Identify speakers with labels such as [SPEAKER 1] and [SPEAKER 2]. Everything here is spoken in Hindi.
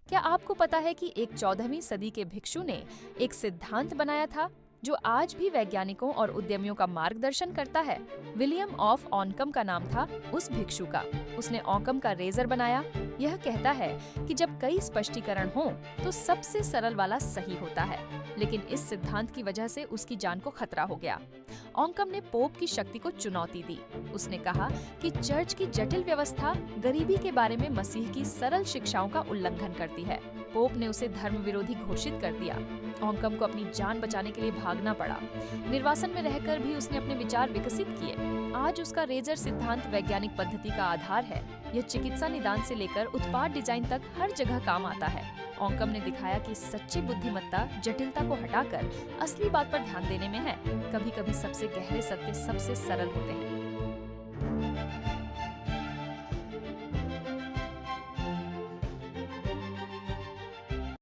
[SPEAKER 1] क्या आपको पता है कि एक 14वीं सदी के भिक्षु ने एक सिद्धांत बनाया था जो आज भी वैज्ञानिकों और उद्यमियों का मार्गदर्शन करता है? विलियम ऑफ ऑनकम का नाम था उस भिक्षु का। उसने ऑकम का रेजर बनाया। यह कहता है कि जब कई स्पष्टीकरण हों तो सबसे सरल वाला सही होता है, लेकिन इस सिद्धांत की वजह से उसकी जान को खतरा हो गया। ऑकम ने पोप की शक्ति को चुनौती दी। उसने कहा कि चर्च की जटिल व्यवस्था गरीबी के बारे में मसीह की सरल शिक्षाओं का उल्लंघन करती है। पोप ने उसे धर्म विरोधी घोषित कर दिया। ऑकम को अपनी जान बचाने के लिए भागना पड़ा। निर्वासन में रहकर भी उसने अपने विचार विकसित किए। आज उसका रेजर सिद्धांत वैज्ञानिक पद्धति का आधार है। यह चिकित्सा निदान से लेकर उत्पाद डिजाइन तक हर जगह काम आता है। ऑकम ने दिखाया कि सच्ची बुद्धिमत्ता जटिलता को हटाकर असली बात पर ध्यान देने में है। कभी-कभी सबसे गहरे सत्य सबसे सरल होते हैं।